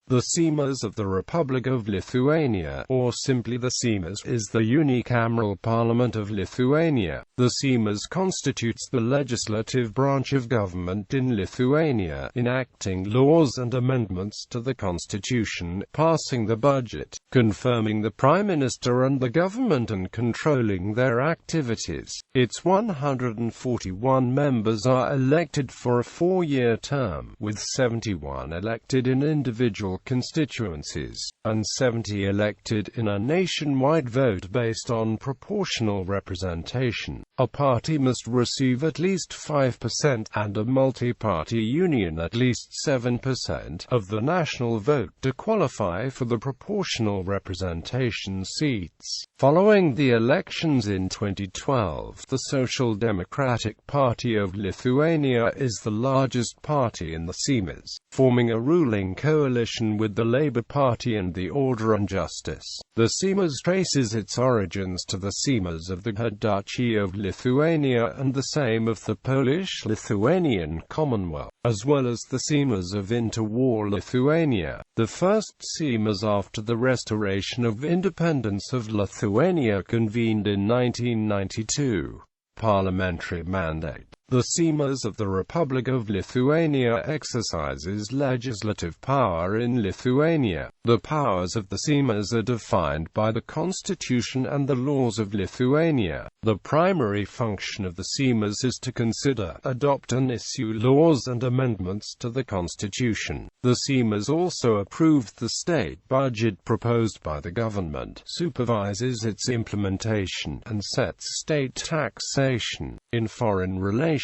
The Seimas of the Republic of Lithuania, or simply the Seimas, is the unicameral parliament of Lithuania. The Seimas constitutes the legislative branch of government in Lithuania, enacting laws and amendments to the constitution, passing the budget, confirming the prime minister and the government and controlling their activities. Its 141 members are elected for a 4-year term, with 71 elected in individual constituencies, and 70 elected in a nationwide vote based on proportional representation. A party must receive at least 5%, and a multi-party union at least 7% of the national vote to qualify for the proportional representation seats. Following the elections in 2012, the Social Democratic Party of Lithuania is the largest party in the Seimas, forming a ruling coalition with the Labour Party and the Order and Justice. The Seimas traces its origins to the Seimas of the Duchy of Lithuania and the same of the Polish-Lithuanian Commonwealth, as well as the Seimas of interwar Lithuania. The first Seimas after the restoration of independence of Lithuania convened in 1992. Parliamentary mandate. The Seimas of the Republic of Lithuania exercises legislative power in Lithuania. The powers of the Seimas are defined by the Constitution and the laws of Lithuania. The primary function of the Seimas is to consider, adopt and issue laws and amendments to the Constitution. The Seimas also approves the state budget proposed by the government, supervises its implementation, and sets state taxation. In foreign relations,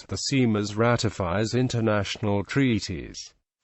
the Seimas ratifies international treaties.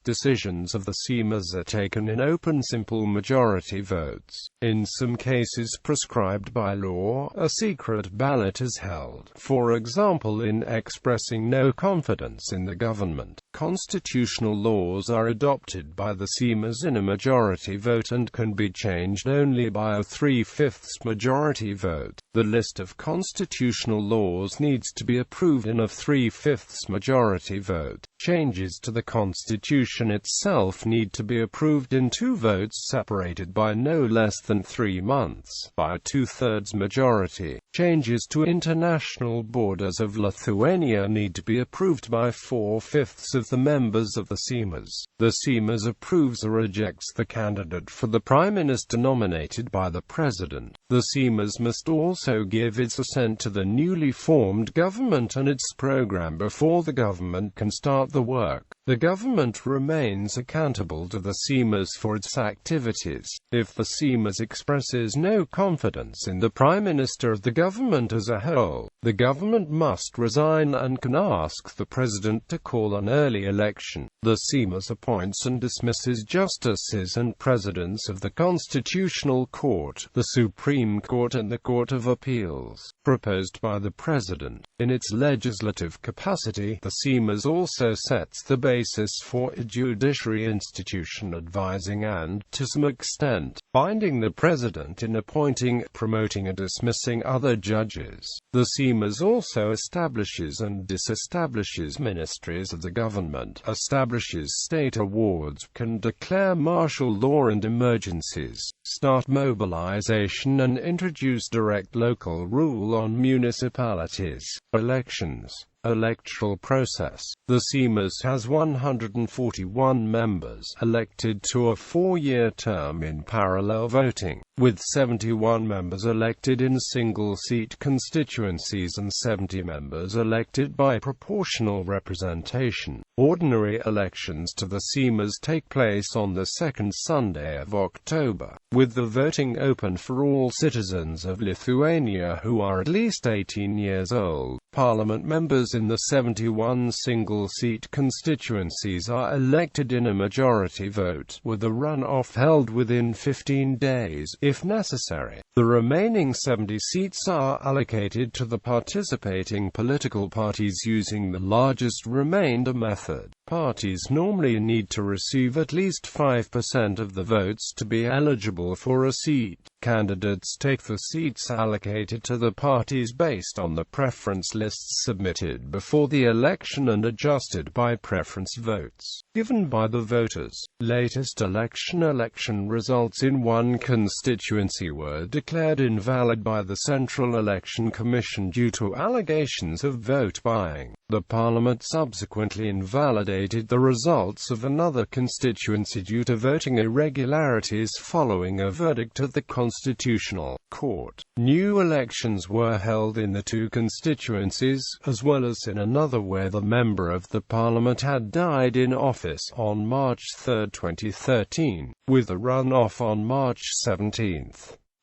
Decisions of the Seimas are taken in open simple majority votes. In some cases prescribed by law, a secret ballot is held, for example in expressing no confidence in the government. Constitutional laws are adopted by the Seimas in a majority vote and can be changed only by a 3/5 majority vote. The list of constitutional laws needs to be approved in a 3/5 majority vote. Changes to the Constitution itself need to be approved in 2 votes separated by no less than 3 months, by a 2/3 majority. Changes to international borders of Lithuania need to be approved by 4/5 of the members of the Seimas. The Seimas approves or rejects the candidate for the prime minister nominated by the president. The Seimas must also give its assent to the newly formed government and its program before the government can start the work. The government remains accountable to the Seimas for its activities. If the Seimas expresses no confidence in the prime minister of the government as a whole, the government must resign and can ask the president to call an early election. The Seimas appoints and dismisses justices and presidents of the Constitutional Court, the Supreme Court and the Court of Appeals, proposed by the president. In its legislative capacity, the Seimas also sets the basis for a judiciary institution advising and, to some extent, binding the president in appointing, promoting and dismissing other judges. The Seimas also establishes and disestablishes ministries of the government, establishes state awards, can declare martial law and emergencies, start mobilization and introduce direct local rule on municipalities. Elections. Electoral process. The Seimas has 141 members, elected to a 4-year term in parallel voting, with 71 members elected in single-seat constituencies and 70 members elected by proportional representation. Ordinary elections to the Seimas take place on the 2nd Sunday of October, with the voting open for all citizens of Lithuania who are at least 18 years old. Parliament members in the 71 single-seat constituencies are elected in a majority vote, with a runoff held within 15 days, if necessary. The remaining 70 seats are allocated to the participating political parties using the largest remainder method. parties normally need to receive at least 5% of the votes to be eligible for a seat. Candidates take the seats allocated to the parties based on the preference lists submitted before the election and adjusted by preference votes given by the voters. Latest election results in one constituency were declared invalid by the Central Election Commission due to allegations of vote buying. The Parliament subsequently invalidated the results of another constituency due to voting irregularities following a verdict of the Constitutional Court. New elections were held in the two constituencies, as well as in another where the member of the Parliament had died in office on March 3, 2013, with a runoff on March 17.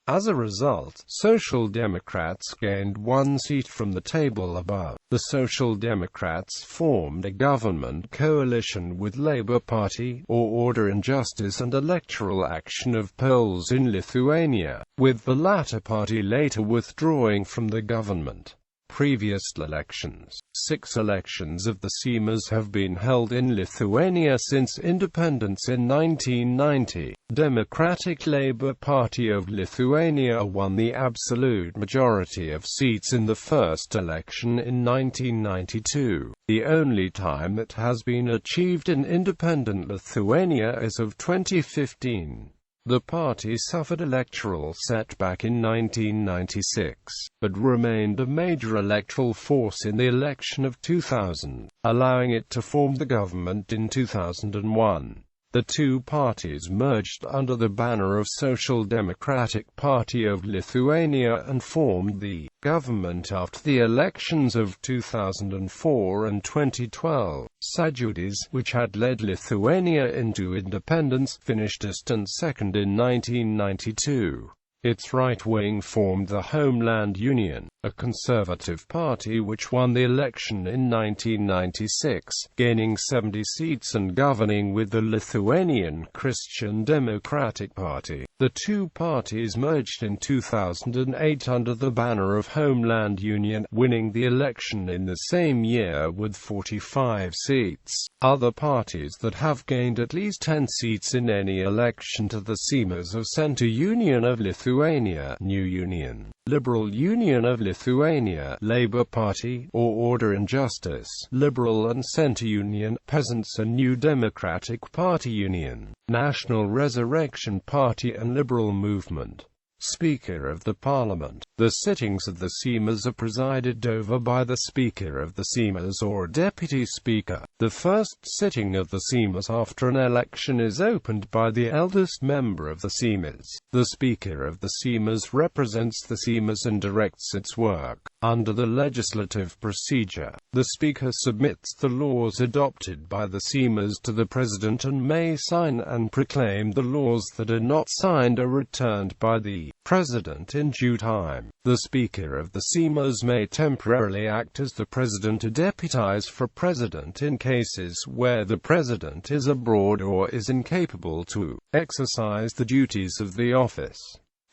As a result, Social Democrats gained one seat from the table above. The Social Democrats formed a government coalition with Labour Party, or Order in Justice and Electoral Action of Poles in Lithuania, with the latter party later withdrawing from the government. Previous elections. 6 elections of the Seimas have been held in Lithuania since independence in 1990. Democratic Labour Party of Lithuania won the absolute majority of seats in the first election in 1992, the only time that has been achieved in independent Lithuania as of 2015. The party suffered electoral setback in 1996, but remained a major electoral force in the election of 2000, allowing it to form the government in 2001. The two parties merged under the banner of Social Democratic Party of Lithuania and formed the government after the elections of 2004 and 2012. Sąjūdis, which had led Lithuania into independence, finished distant second in 1992. Its right wing formed the Homeland Union, a conservative party which won the election in 1996, gaining 70 seats and governing with the Lithuanian Christian Democratic Party. The two parties merged in 2008 under the banner of Homeland Union, winning the election in the same year with 45 seats. Other parties that have gained at least 10 seats in any election to the Seimas are Centre Union of Lithuania, New Union, Liberal Union of Lithuania, Labour Party, or Order in Justice, Liberal and Centre Union, Peasants and New Democratic Party Union, National Resurrection Party and Liberal Movement. Speaker of the Parliament. The sittings of the Seimas are presided over by the Speaker of the Seimas or Deputy Speaker. The first sitting of the Seimas after an election is opened by the eldest member of the Seimas. The Speaker of the Seimas represents the Seimas and directs its work. Under the legislative procedure, the Speaker submits the laws adopted by the Seimas to the President and may sign and proclaim the laws that are not signed are returned by the President in due time. The Speaker of the Seimas may temporarily act as the President or deputize for President in cases where the President is abroad or is incapable to exercise the duties of the office.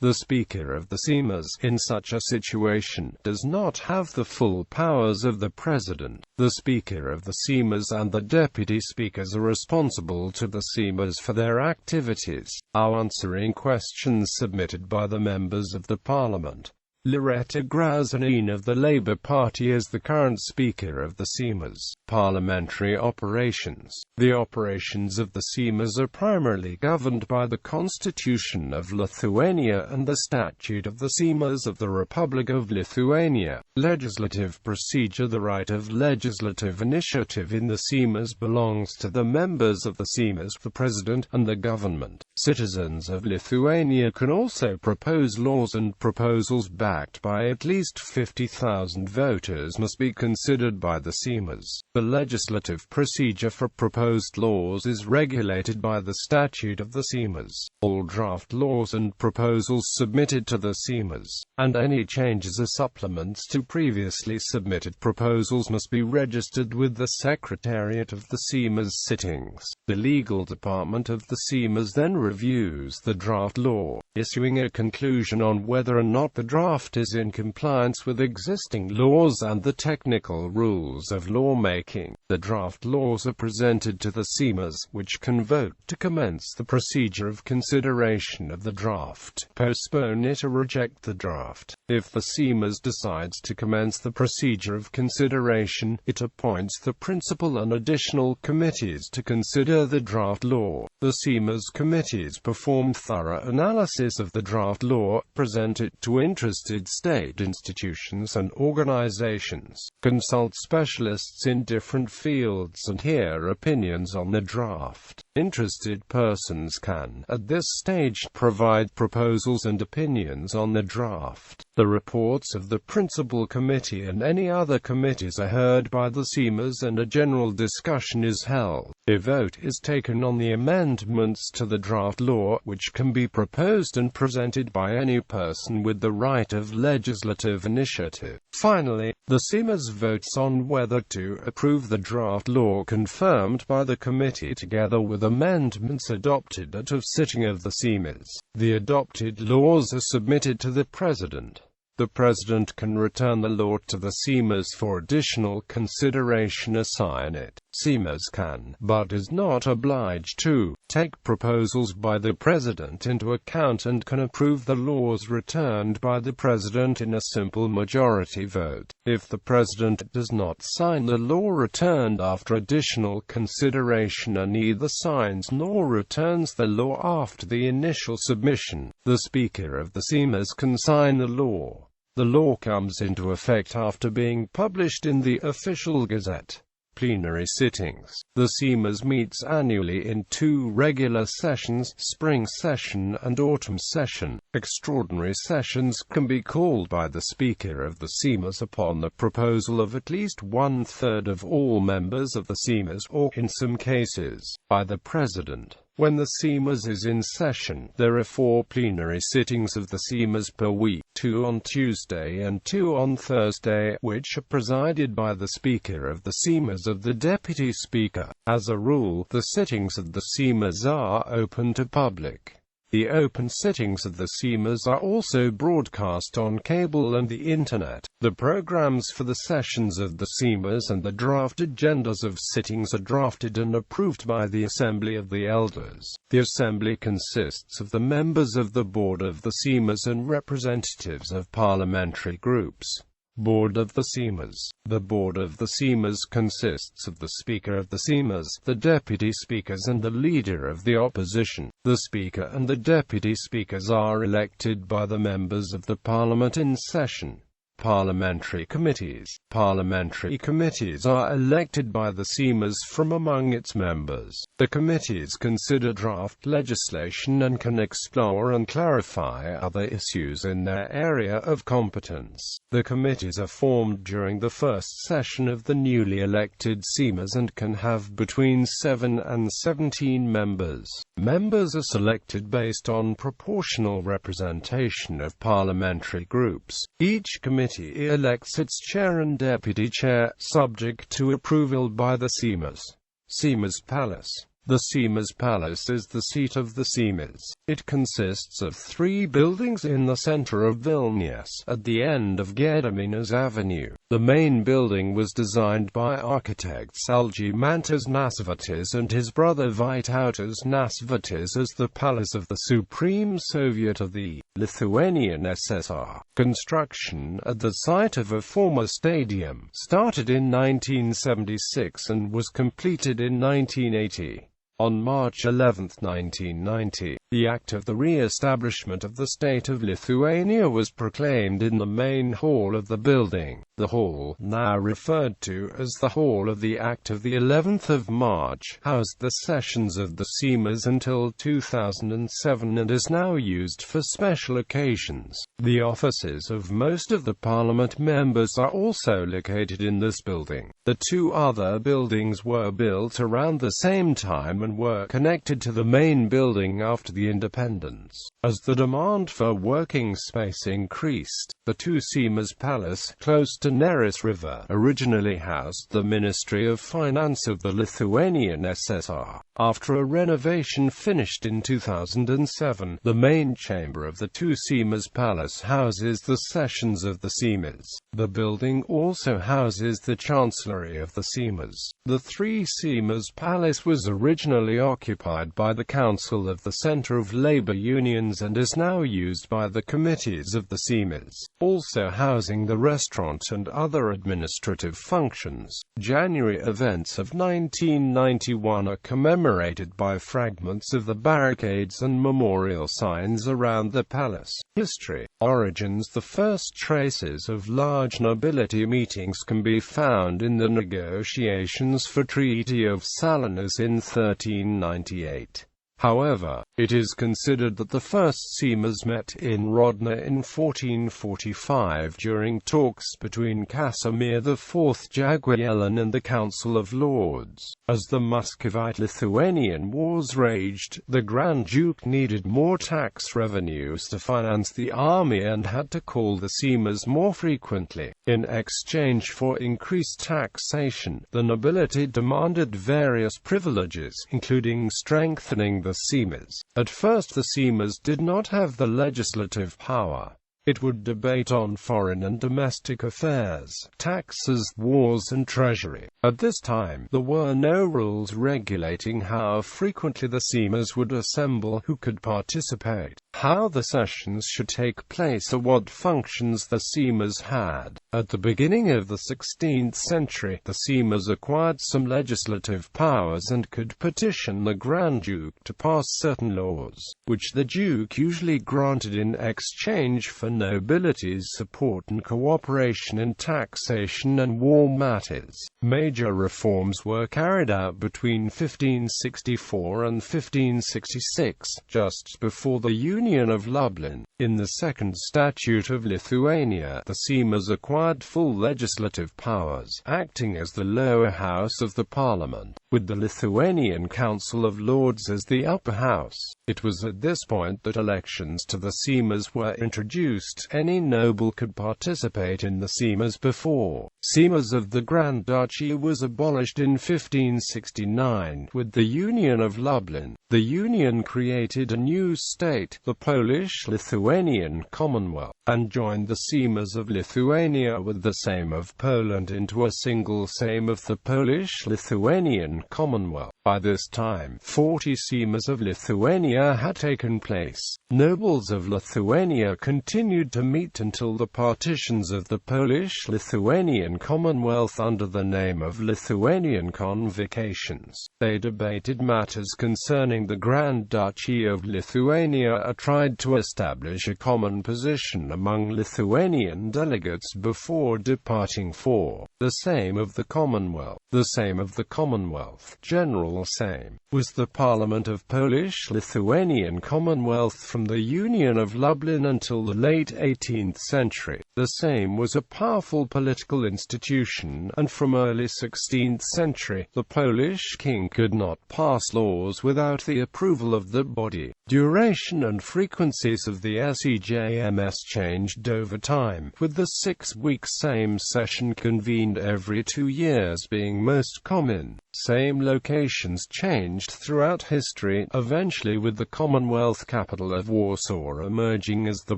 The Speaker of the Seimas, in such a situation, does not have the full powers of the President. The Speaker of the Seimas and the Deputy Speakers are responsible to the Seimas for their activities, answering questions submitted by the members of the Parliament. Loretta Grazanine of the Labour Party is the current Speaker of the Seimas. Parliamentary operations. The operations of the Seimas are primarily governed by the Constitution of Lithuania and the Statute of the Seimas of the Republic of Lithuania. Legislative procedure. The right of legislative initiative in the Seimas belongs to the members of the Seimas, the President, and the government. Citizens of Lithuania can also propose laws, and proposals backed by at least 50,000 voters must be considered by the Seimas. The legislative procedure for proposed laws is regulated by the Statute of the Seimas. All draft laws and proposals submitted to the Seimas, and any changes or supplements to previously submitted proposals must be registered with the Secretariat of the Seimas sittings. The legal department of the Seimas then reviews the draft law. issuing a conclusion on whether or not the draft is in compliance with existing laws and the technical rules of lawmaking. The draft laws are presented to the Seimas, which can vote to commence the procedure of consideration of the draft, postpone it or reject the draft. If the Seimas decides to commence the procedure of consideration, it appoints the principal and additional committees to consider the draft law. The Seimas committees perform thorough analysis of the draft law, present it to interested state institutions and organizations, consult specialists in different fields and hear opinions on the draft. Interested persons can, at this stage, provide proposals and opinions on the draft. The reports of the principal committee and any other committees are heard by the Seimas and a general discussion is held. A vote is taken on the amendments to the draft law, which can be proposed and presented by any person with the right of legislative initiative. Finally, the Seimas votes on whether to approve the draft law confirmed by the committee together with amendments adopted at a sitting of the Seimas. The adopted laws are submitted to the President. The President can return the law to the Seimas for additional consideration or sign it. Seimas can, but is not obliged to, take proposals by the President into account and can approve the laws returned by the President in a simple majority vote. If the President does not sign the law returned after additional consideration and neither signs nor returns the law after the initial submission, the Speaker of the Seimas can sign the law. The law comes into effect after being published in the official Gazette. Plenary sittings. The Seimas meets annually in two regular sessions, spring session and autumn session. Extraordinary sessions can be called by the Speaker of the Seimas upon the proposal of at least one-third of all members of the Seimas, or, in some cases, by the President. When the Seimas is in session, there are 4 plenary sittings of the Seimas per week, 2 on Tuesday and 2 on Thursday, which are presided by the Speaker of the Seimas or the Deputy Speaker. As a rule, the sittings of the Seimas are open to public. The open sittings of the Seimas are also broadcast on cable and the Internet. The programs for the sessions of the Seimas and the draft agendas of sittings are drafted and approved by the Assembly of the Elders. The Assembly consists of the members of the Board of the Seimas and representatives of parliamentary groups. Board of the Seimas. The Board of the Seimas consists of the Speaker of the Seimas, the Deputy Speakers and the Leader of the Opposition. The Speaker and the Deputy Speakers are elected by the members of the Parliament in session. Parliamentary committees. Parliamentary committees are elected by the Seimas from among its members. The committees consider draft legislation and can explore and clarify other issues in their area of competence. The committees are formed during the first session of the newly elected Seimas and can have between 7 and 17 members. Members are selected based on proportional representation of parliamentary groups. Each committee elects its chair and deputy chair, subject to approval by the Seimas. Seimas Palace. The Seimas Palace is the seat of the Seimas. It consists of 3 buildings in the center of Vilnius, at the end of Gediminas Avenue. The main building was designed by architects Algimantas Nasvytis and his brother Vytautas Nasvytis as the Palace of the Supreme Soviet of the Lithuanian SSR. Construction at the site of a former stadium started in 1976 and was completed in 1980. On March 11, 1990, the Act of the Re-establishment of the State of Lithuania was proclaimed in the main hall of the building. The hall, now referred to as the Hall of the Act of the 11th of March, housed the sessions of the Seimas until 2007 and is now used for special occasions. The offices of most of the Parliament members are also located in this building. The 2 other buildings were built around the same time and were connected to the main building after the independence. As the demand for working space increased, the Seimas Palace, close to Neris River, originally housed the Ministry of Finance of the Lithuanian SSR. After a renovation finished in 2007, the main chamber of the Seimas Palace houses the sessions of the Seimas. The building also houses the Chancellery of the Seimas. The Seimas Palace was originally occupied by the Council of the Centre of Labour Unions and is now used by the committees of the Seimas, also housing the restaurant and other administrative functions. January events of 1991 are commemorated by fragments of the barricades and memorial signs around the palace. History. Origins. The first traces of large nobility meetings can be found in the negotiations for Treaty of Salinas in 1398. However, it is considered that the first Seimas met in Rodno in 1445 during talks between Casimir IV Jagiellon and the Council of Lords. As the Muscovite-Lithuanian wars raged, the Grand Duke needed more tax revenues to finance the army and had to call the Seimas more frequently. In exchange for increased taxation, the nobility demanded various privileges, including strengthening the Seimas. At first the Seimas did not have the legislative power. It would debate on foreign and domestic affairs, taxes, wars and treasury. At this time, there were no rules regulating how frequently the Seimas would assemble, who could participate, how the sessions should take place, or what functions the Seimas had. At the beginning of the 16th century, the Seimas acquired some legislative powers and could petition the Grand Duke to pass certain laws, which the Duke usually granted in exchange for nobility's support and cooperation in taxation and war matters. Major reforms were carried out between 1564 and 1566, just before the Union of Lublin. In the Second Statute of Lithuania, the Seimas acquired full legislative powers, acting as the lower house of the parliament, with the Lithuanian Council of Lords as the upper house. It was at this point that elections to the Seimas were introduced. Any noble could participate in the Seimas before. Seimas of the Grand Duchy was abolished in 1569, with the Union of Lublin. The Union created a new state, the Polish-Lithuanian Commonwealth, and joined the Seimas of Lithuania with the Sejm of Poland into a single Sejm of the Polish-Lithuanian Commonwealth. By this time, 40 Seimas of Lithuania had taken place. Nobles of Lithuania continued to meet until the partitions of the Polish-Lithuanian Commonwealth under the name of Lithuanian Convocations. They debated matters concerning the Grand Duchy of Lithuania, tried to establish a common position among Lithuanian delegates before departing for the Sejm of the Commonwealth. The Sejm of the Commonwealth, General Sejm, was the parliament of Polish-Lithuanian Commonwealth from the Union of Lublin until the late 18th century. The Sejm was a powerful political institution, and from early 16th century, the Polish king could not pass laws without the approval of the body. Duration and frequencies of the SEJMS changed over time, with the 6-week Sejm session convened every 2 years being most common. Sejm locations changed throughout history, eventually with the Commonwealth capital of Warsaw emerging as the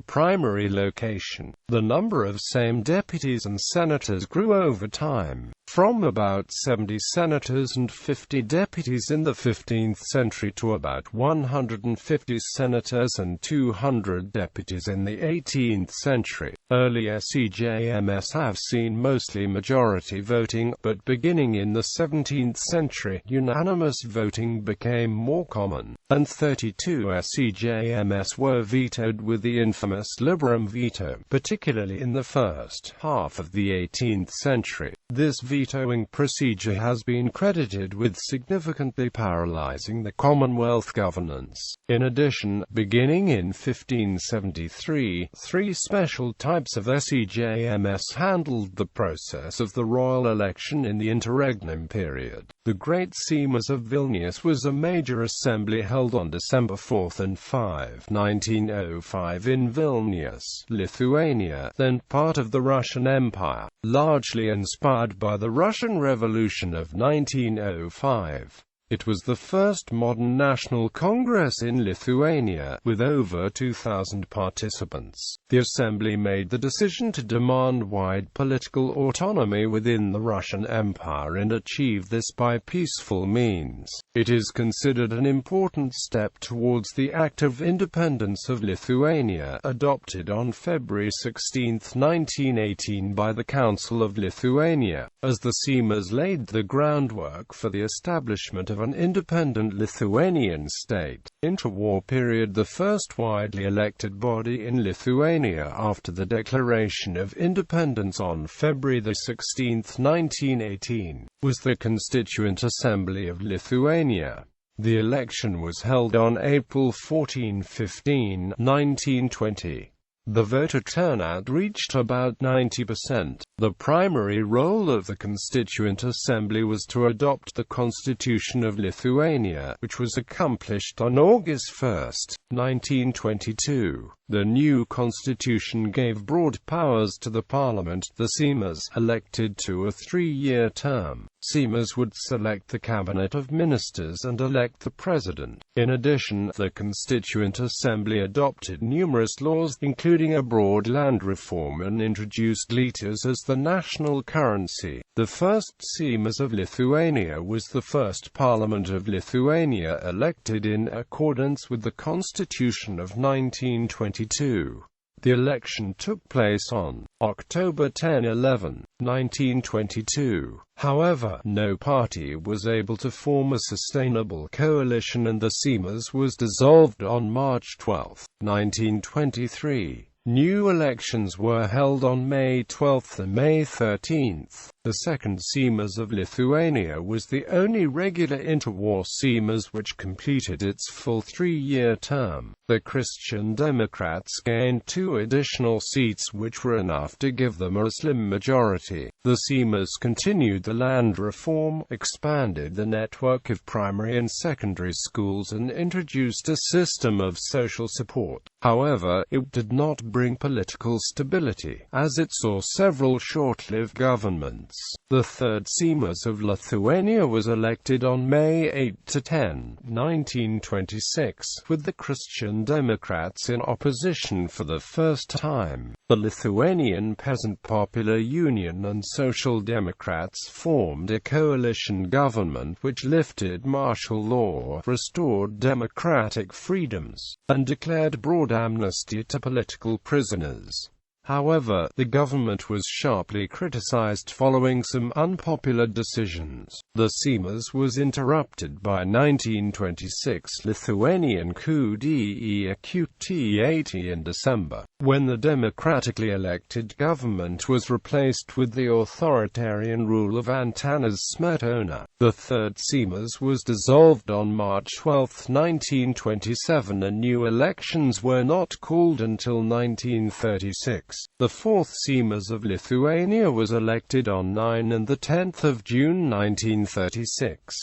primary location. The number of Sejm deputies and senators grew over time, from about 70 senators and 50 deputies in the 15th century to about 150 senators and 200 deputies in the 18th century. Early SEJMS have seen mostly majority voting, but beginning in the 17th century, unanimous voting became more common, and 32 SEJMS were vetoed with the infamous liberum veto, particularly in the first half of the 18th century. This vetoing procedure has been credited with significantly paralyzing the Commonwealth governance. In addition, beginning in 1573, three special types of Seimas handled the process of the royal election in the interregnum period. The Great Seimas of Vilnius was a major assembly held on December 4 and 5, 1905 in Vilnius, Lithuania, then part of the Russian Empire, largely inspired by the Russian Revolution of 1905. It was the first modern national congress in Lithuania, with over 2,000 participants. The assembly made the decision to demand wide political autonomy within the Russian Empire and achieve this by peaceful means. It is considered an important step towards the Act of Independence of Lithuania, adopted on February 16, 1918 by the Council of Lithuania, as the Seimas laid the groundwork for the establishment of an independent Lithuanian state. Interwar period. The first widely elected body in Lithuania after the declaration of independence on February 16, 1918, was the Constituent Assembly of Lithuania. The election was held on April 14–15, 1920. The voter turnout reached about 90%. The primary role of the Constituent Assembly was to adopt the Constitution of Lithuania, which was accomplished on August 1, 1922. The new constitution gave broad powers to the parliament, the Seimas, elected to a 3-year term. Seimas would select the cabinet of ministers and elect the president. In addition, the Constituent Assembly adopted numerous laws, including a broad land reform, and introduced litas as the national currency. The first Seimas of Lithuania was the first Parliament of Lithuania elected in accordance with the Constitution of 1922. The election took place on October 10–11, 1922. However, no party was able to form a sustainable coalition and the Seimas was dissolved on March 12, 1923. New elections were held on May 12 and May 13. The second Seimas of Lithuania was the only regular interwar Seimas which completed its full 3-year term. The Christian Democrats gained 2 additional seats which were enough to give them a slim majority. The Seimas continued the land reform, expanded the network of primary and secondary schools and introduced a system of social support. However, it did not bring political stability, as it saw several short-lived governments. The third Seimas of Lithuania was elected on May 8–10, 1926, with the Christian Democrats in opposition for the first time. The Lithuanian Peasant Popular Union and Social Democrats formed a coalition government which lifted martial law, restored democratic freedoms, and declared broad amnesty to political prisoners. However, the government was sharply criticized following some unpopular decisions. The Seimas was interrupted by 1926 Lithuanian coup d'etat in December, when the democratically elected government was replaced with the authoritarian rule of Antanas Smetona. The third Seimas was dissolved on March 12, 1927, and new elections were not called until 1936. The fourth Seimas of Lithuania was elected on 9 and 10 June 1936.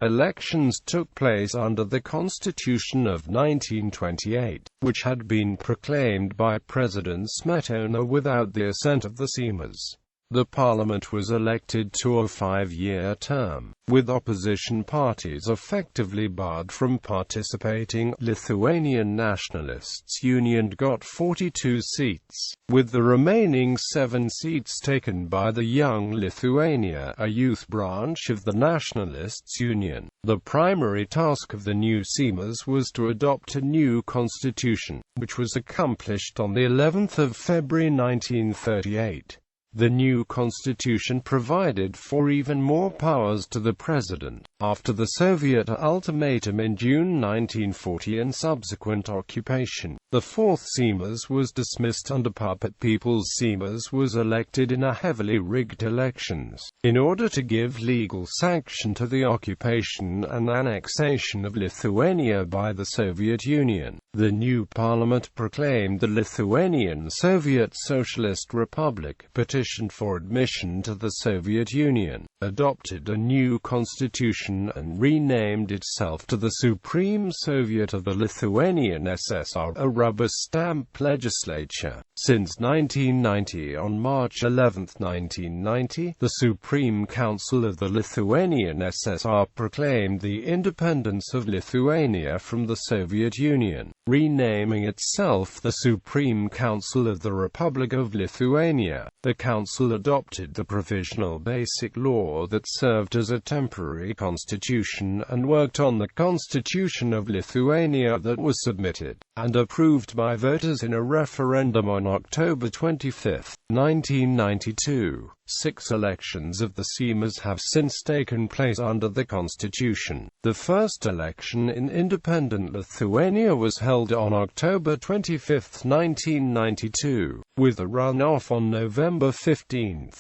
Elections took place under the Constitution of 1928, which had been proclaimed by President Smetona without the assent of the Seimas. The parliament was elected to a 5-year term, with opposition parties effectively barred from participating. Lithuanian Nationalists Union got 42 seats, with the remaining 7 seats taken by the Young Lithuania, a youth branch of the Nationalists Union. The primary task of the new Seimas was to adopt a new constitution, which was accomplished on the 11th of February 1938. The new constitution provided for even more powers to the president, After the Soviet ultimatum in June 1940 and subsequent occupation, the Fourth Seimas was dismissed and a puppet People's Seimas was elected in a heavily rigged elections. In order to give legal sanction to the occupation and annexation of Lithuania by the Soviet Union, the new parliament proclaimed the Lithuanian Soviet Socialist Republic, petitioned for admission to the Soviet Union, adopted a new constitution and renamed itself to the Supreme Soviet of the Lithuanian SSR, a rubber-stamp legislature. Since 1990, on March 11, 1990, the Supreme Council of the Lithuanian SSR proclaimed the independence of Lithuania from the Soviet Union, renaming itself the Supreme Council of the Republic of Lithuania. The council adopted the provisional basic law that served as a temporary constitution and worked on the Constitution of Lithuania that was submitted and approved by voters in a referendum on October 25, 1992. 6 elections of the Seimas have since taken place under the constitution. The first election in independent Lithuania was held on October 25, 1992, with a runoff on November 15.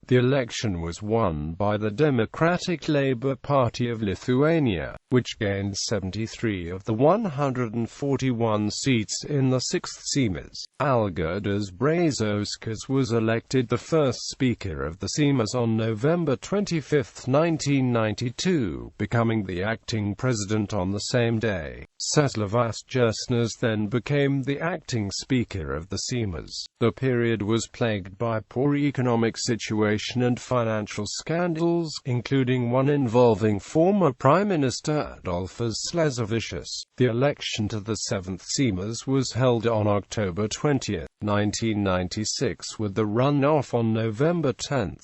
The election was won by the Democratic Labour Party of Lithuania, which gained 73 of the 141 seats in the 6th Seimas. Algirdas Brazauskas was elected the first Speaker of the Seimas on November 25, 1992, becoming the acting president on the same day. Česlavas Jursnas then became the acting Speaker of the Seimas. The period was plagued by poor economic situation and financial scandals, including one involving former Prime Minister Adolfas Šleževičius. The election to the 7th Seimas was held on October 20, 1996, with the runoff on November 10.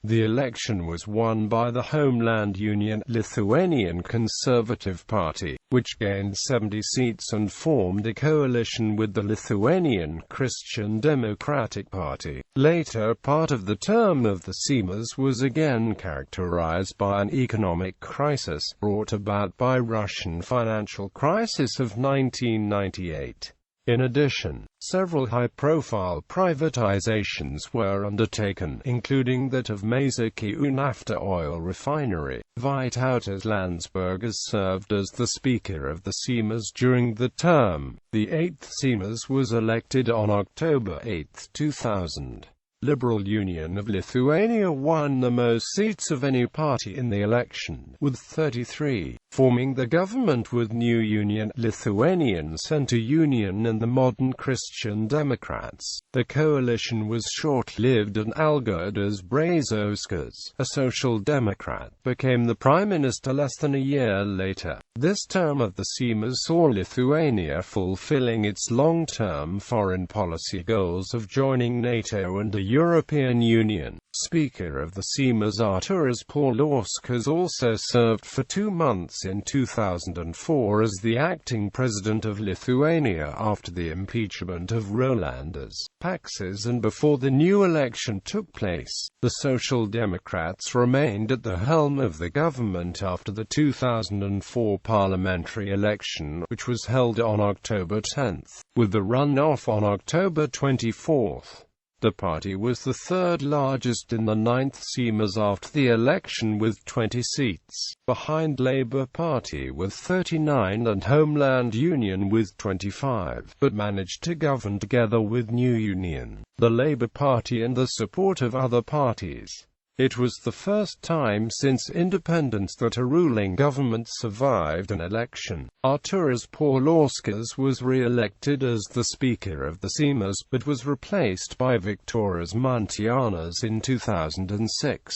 The election was won by the Homeland Union Lithuanian Conservative Party, which gained 70 seats and formed a coalition with the Lithuanian Christian Democratic Party. Later part of the term of the Seimas was again characterized by an economic crisis, brought about by Russian financial crisis of 1998. In addition, several high-profile privatizations were undertaken, including that of Mažeikių Nafta oil refinery. Vytautas Landsbergis served as the Speaker of the Seimas during the term. The 8th Seimas was elected on October 8, 2000. Liberal Union of Lithuania won the most seats of any party in the election, with 33, forming the government with New Union, Lithuanian Centre Union and the Modern Christian Democrats. The coalition was short-lived and Algirdas Brazauskas, a social democrat, became the prime minister less than a year later. This term of the Seimas saw Lithuania fulfilling its long-term foreign policy goals of joining NATO and the European Union. Speaker of the Seimas Artūras Paulauskas also served for 2 months in 2004 as the acting president of Lithuania after the impeachment of Rolandas Paksas and before the new election took place. The Social Democrats remained at the helm of the government after the 2004 parliamentary election, which was held on October 10, with the runoff on October 24. The party was the third largest in the 9th Seimas after the election with 20 seats, behind Labour Party with 39 and Homeland Union with 25, but managed to govern together with New Union, the Labour Party and the support of other parties. It was the first time since independence that a ruling government survived an election. Artūras Paulauskas was re-elected as the Speaker of the Seimas, but was replaced by Viktoras Muntianas in 2006.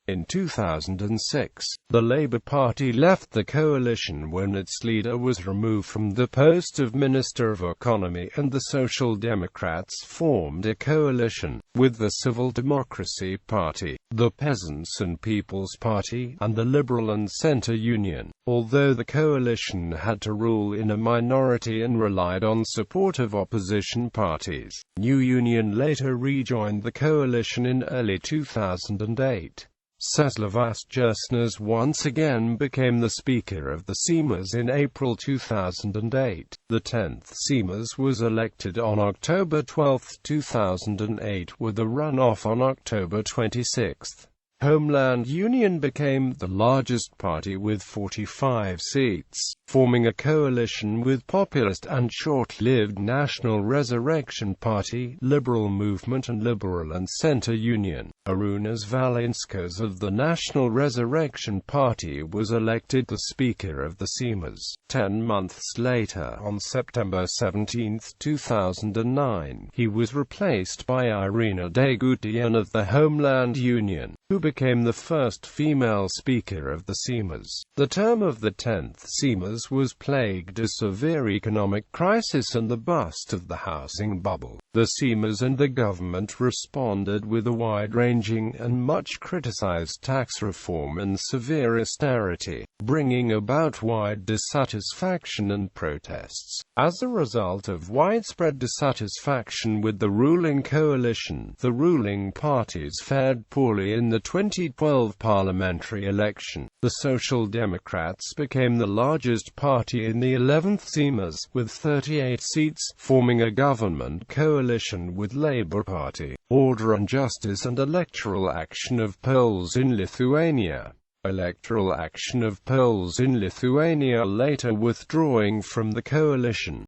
In 2006, the Labour Party left the coalition when its leader was removed from the post of Minister of Economy, and the Social Democrats formed a coalition with the Civil Democracy Party, the Peasants and People's Party, and the Liberal and Centre Union. Although the coalition had to rule in a minority and relied on support of opposition parties, New Union later rejoined the coalition in early 2008. Czesław Jursnas once again became the Speaker of the Seimas in April 2008. The 10th Seimas was elected on October 12, 2008, with a runoff on October 26. Homeland Union became the largest party with 45 seats, forming a coalition with populist and short-lived National Resurrection Party, Liberal Movement and Liberal and Centre Union. Arūnas Valinskas of the National Resurrection Party was elected the Speaker of the Seimas. 10 months later, on September 17, 2009, he was replaced by Irina Degutian of the Homeland Union, who became the first female Speaker of the Seimas. The term of the 10th Seimas was plagued a severe economic crisis and the bust of the housing bubble. The Seimas and the government responded with a wide-ranging and much-criticized tax reform and severe austerity, bringing about wide dissatisfaction and protests. As a result of widespread dissatisfaction with the ruling coalition, the ruling parties fared poorly in the 2012 parliamentary election. The Social Democrats became the largest party in the 11th Seimas, with 38 seats, forming a government coalition with Labour Party, Order and Justice and Electoral Action of Poles in Lithuania. Electoral Action of Poles in Lithuania later withdrawing from the coalition.